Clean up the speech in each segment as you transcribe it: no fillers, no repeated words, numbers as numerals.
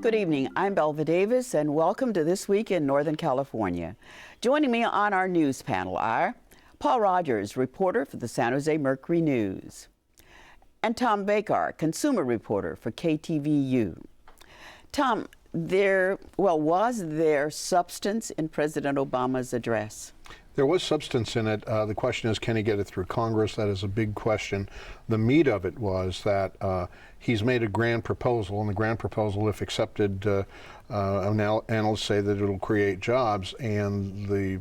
Good evening. I'm Belva Davis, and welcome to This Week in Northern California. Joining me on our news panel are Paul Rogers, reporter for the San Jose Mercury News, and Tom Vacar, consumer reporter for KTVU. Tom, was there substance in President Obama's address? There was substance in it. The question is, can he get it through Congress? That is a big question. The meat of it was that he's made a grand proposal, and the grand proposal, if accepted, analysts say that it'll create jobs. And the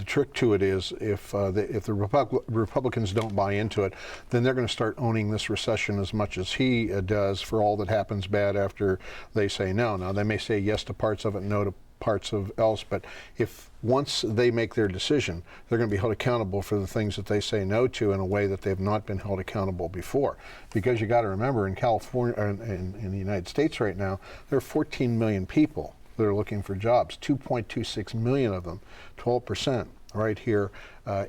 trick to it is, if the Republicans don't buy into it, then they're going to start owning this recession as much as he does for all that happens bad after they say no. Now, they may say yes to parts of it, no to parts of else, but if once they make their decision, they're going to be held accountable for the things that they say no to in a way that they've not been held accountable before. Because you got to remember, in California, in the United States right now, there are 14 million people that are looking for jobs. 2.26 million of them, 12%, right here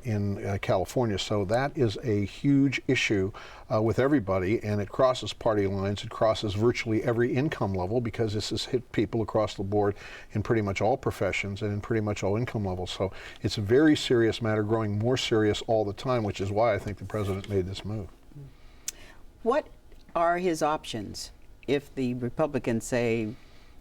in California. So that is a huge issue with everybody, and it crosses party lines. It crosses virtually every income level, because this has hit people across the board in pretty much all professions and in pretty much all income levels. So it's a very serious matter, growing more serious all the time, which is why I think the president made this move. What are his options if the Republicans say,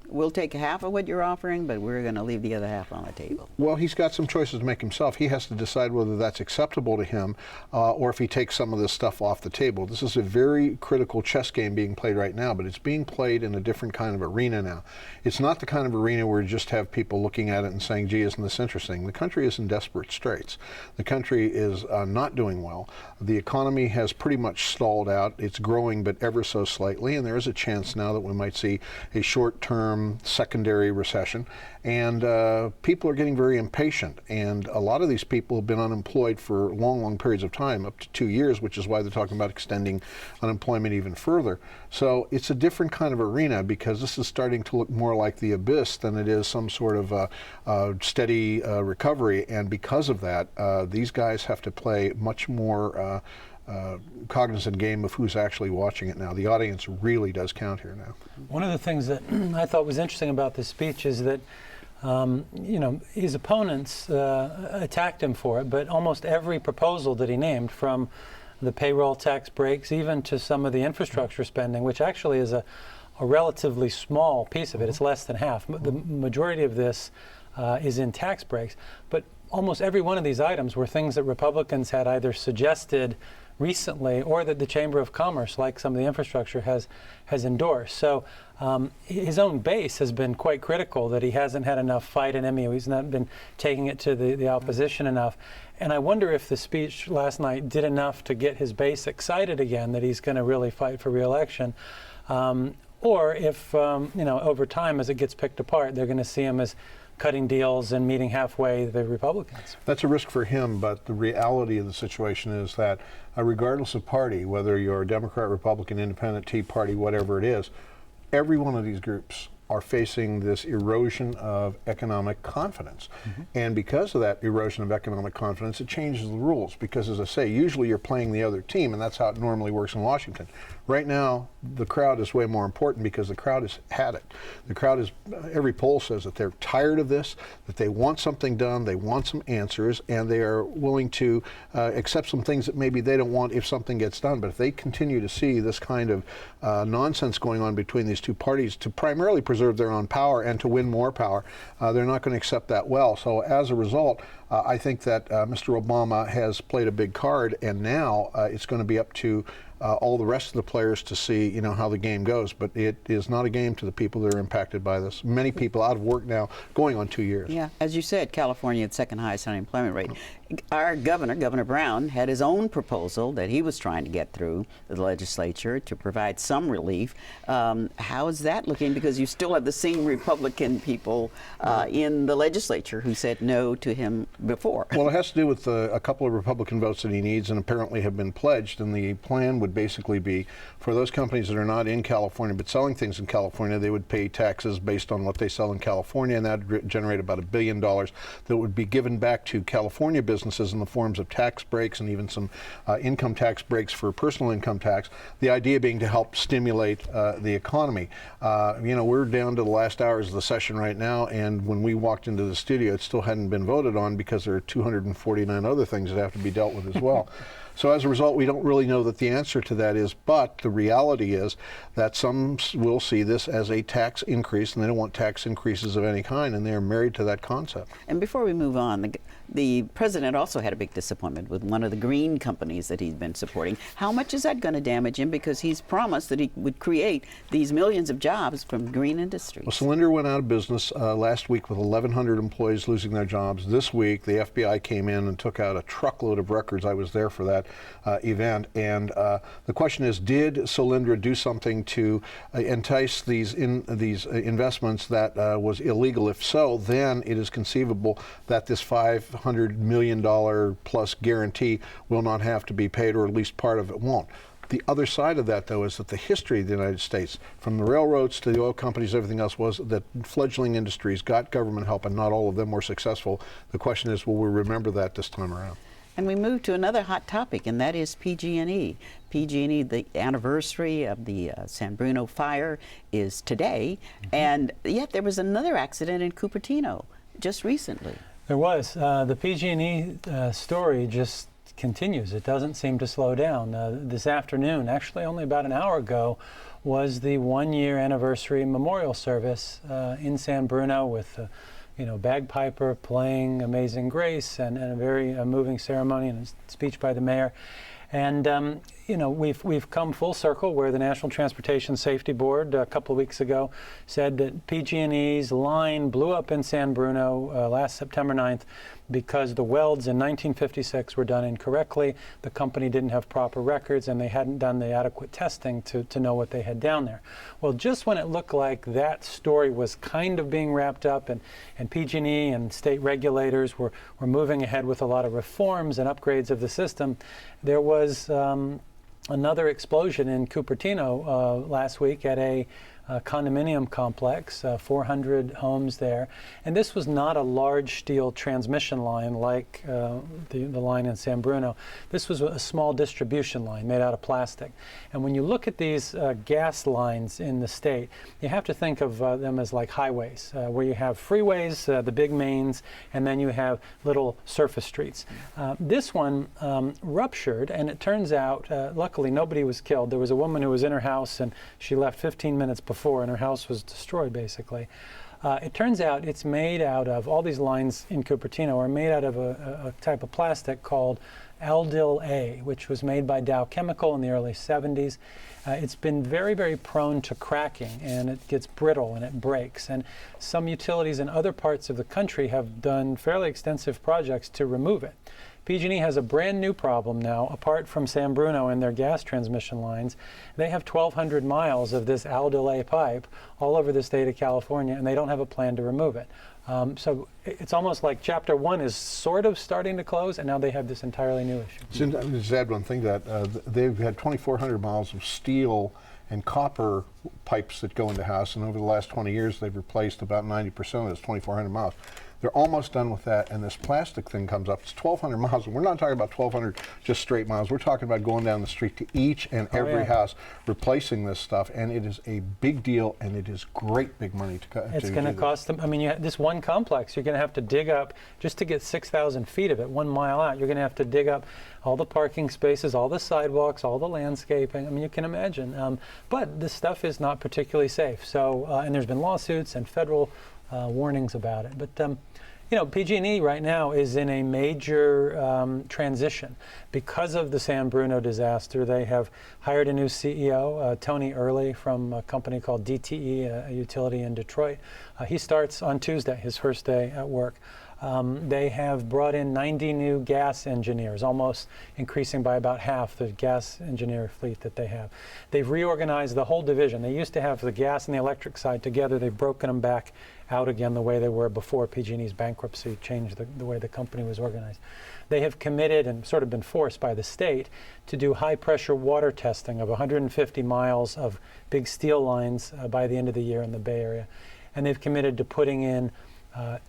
we'll take half of what you're offering, but we're going to leave the other half on the table? Well, he's got some choices to make himself. He has to decide whether that's acceptable to him or if he takes some of this stuff off the table. This is a very critical chess game being played right now, but it's being played in a different kind of arena now. It's not the kind of arena where you just have people looking at it and saying, gee, isn't this interesting? The country is in desperate straits. The country is not doing well. The economy has pretty much stalled out. It's growing, but ever so slightly, and there is a chance now that we might see a short-term secondary recession, and people are getting very impatient, and a lot of these people have been unemployed for long periods of time, up to 2 years, which is why they're talking about extending unemployment even further. So it's a different kind of arena, because this is starting to look more like the abyss than it is some sort of steady recovery, and because of that, these guys have to play much more cognizant game of who's actually watching it now. The audience really does count here now. One of the things that I thought was interesting about this speech is that his opponents attacked him for it, but almost every proposal that he named, from the payroll tax breaks even to some of the infrastructure spending, which actually is a relatively small piece of it. It's less than half. The majority of this is in tax breaks, but almost every one of these items were things that Republicans had either suggested recently or that the Chamber of Commerce, like some of the infrastructure, has endorsed. So his own base has been quite critical that he hasn't had enough fight in MEU. He's not been taking it to the opposition enough. And I wonder if the speech last night did enough to get his base excited again that he's going to really fight for re-election. Or if, over time, as it gets picked apart, they're going to see him as cutting deals and meeting halfway the Republicans. That's a risk for him, but the reality of the situation is that regardless of party, whether you're a Democrat, Republican, Independent, Tea Party, whatever it is, every one of these groups are facing this erosion of economic confidence. And because of that erosion of economic confidence, it changes the rules, because, as I say, usually you're playing the other team, and that's how it normally works in Washington. Right now, the crowd is way more important, because the crowd has had it. The crowd is, every poll says that they're tired of this, that they want something done, they want some answers, and they are willing to accept some things that maybe they don't want if something gets done. But if they continue to see this kind of nonsense going on between these two parties to primarily preserve their own power and to win more power, they're not going to accept that well. So as a result, I think that Mr. Obama has played a big card, and now it's going to be up to all the rest of the players to see, how the game goes. But it is not a game to the people that are impacted by this. Many people out of work now, going on 2 years. Yeah, as you said, California had second highest unemployment rate. Our Governor Brown, had his own proposal that he was trying to get through the legislature to provide some relief. How is that looking? Because you still have the same Republican people in the legislature who said no to him before. Well, it has to do with a couple of Republican votes that he needs and apparently have been pledged, and the plan would would basically be for those companies that are not in California but selling things in California, they would pay taxes based on what they sell in California, and that would generate about $1 billion that would be given back to California businesses in the forms of tax breaks and even some income tax breaks for personal income tax. The idea being to help stimulate the economy. We're down to the last hours of the session right now, and when we walked into the studio, it still hadn't been voted on because there are 249 other things that have to be dealt with as well. So as a result, we don't really know that the answer to that is, but the reality is that some will see this as a tax increase, and they don't want tax increases of any kind, and they're married to that concept. And before we move on, the president also had a big disappointment with one of the green companies that he's been supporting. How much is that going to damage him? Because he's promised that he would create these millions of jobs from green industries. Well, Solyndra went out of business last week with 1,100 employees losing their jobs. This week, the FBI came in and took out a truckload of records. I was there for that event. And the question is, did Solyndra do something to entice these investments that was illegal? If so, then it is conceivable that this $500 million plus guarantee will not have to be paid, or at least part of it won't. The other side of that, though, is that the history of the United States, from the railroads to the oil companies, everything else, was that fledgling industries got government help, and not all of them were successful. The question is, will we remember that this time around? And we move to another hot topic, and that is PG&E. PG&E, the anniversary of the San Bruno fire is today, and yet there was another accident in Cupertino just recently. There was. The PG&E story just continues. It doesn't seem to slow down. This afternoon, actually only about an hour ago, was the one-year anniversary memorial service in San Bruno with bagpiper playing Amazing Grace and a very moving ceremony and a speech by the mayor. And we've come full circle where the National Transportation Safety Board a couple of weeks ago said that PG&E's line blew up in San Bruno last September 9th because the welds in 1956 were done incorrectly. The company didn't have proper records, and they hadn't done the adequate testing to know what they had down there. Well, just when it looked like that story was kind of being wrapped up, and PG&E and state regulators were moving ahead with a lot of reforms and upgrades of the system, there was another explosion in Cupertino last week at a condominium complex, 400 homes there. And this was not a large steel transmission line like the line in San Bruno. This was a small distribution line made out of plastic. And when you look at these gas lines in the state, you have to think of them as like highways, where you have freeways, the big mains, and then you have little surface streets. This one ruptured, and it turns out, luckily nobody was killed. There was a woman who was in her house, and she left 15 minutes before, and her house was destroyed, basically. It turns out it's made out of, all these lines in Cupertino are made out of a type of plastic called Aldyl A, which was made by Dow Chemical in the early 70s. It's been very, very prone to cracking, and it gets brittle and it breaks. And some utilities in other parts of the country have done fairly extensive projects to remove it. PG&E has a brand new problem now, apart from San Bruno and their gas transmission lines. They have 1,200 miles of this Aldyl A pipe all over the state of California, and they don't have a plan to remove it. So it's almost like Chapter 1 is sort of starting to close, and now they have this entirely new issue. Just add one thing, that they've had 2,400 miles of steel and copper pipes that go into house, and over the last 20 years they've replaced about 90% of those 2,400 miles. They're almost done with that, and this plastic thing comes up. It's 1,200 miles. We're not talking about 1,200 just straight miles. We're talking about going down the street to each and every house, replacing this stuff, and it is a big deal, and it is great big money to It's going to cost them. I mean, this one complex, you're going to have to dig up, just to get 6,000 feet of it, 1 mile out, you're going to have to dig up all the parking spaces, all the sidewalks, all the landscaping. I mean, you can imagine. But this stuff is not particularly safe. So, and there's been lawsuits and federal warnings about it. But PG&E right now is in a major transition. Because of the San Bruno disaster, they have hired a new CEO, Tony Early, from a company called DTE, a utility in Detroit. He starts on Tuesday, his first day at work. They have brought in 90 new gas engineers, almost increasing by about half the gas engineer fleet that they have. They've reorganized the whole division. They used to have the gas and the electric side together. They've broken them back out again the way they were before PG&E's bankruptcy changed the way the company was organized. They have committed and sort of been forced by the state to do high-pressure water testing of 150 miles of big steel lines by the end of the year in the Bay Area. And they've committed to putting in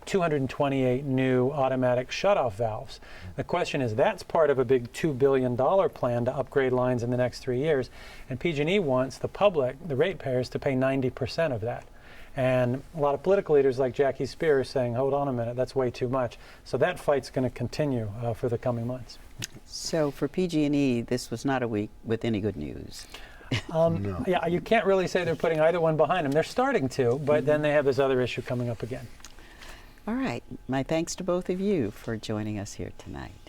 228 new automatic shutoff valves. The question is, that's part of a big $2 billion plan to upgrade lines in the next 3 years. And PG&E wants the public, the ratepayers, to pay 90% of that. And a lot of political leaders like Jackie Spears saying, hold on a minute, that's way too much. So that fight's going to continue for the coming months. So for PG&E, this was not a week with any good news. No. Yeah, you can't really say they're putting either one behind them. They're starting to, but then they have this other issue coming up again. All right. My thanks to both of you for joining us here tonight.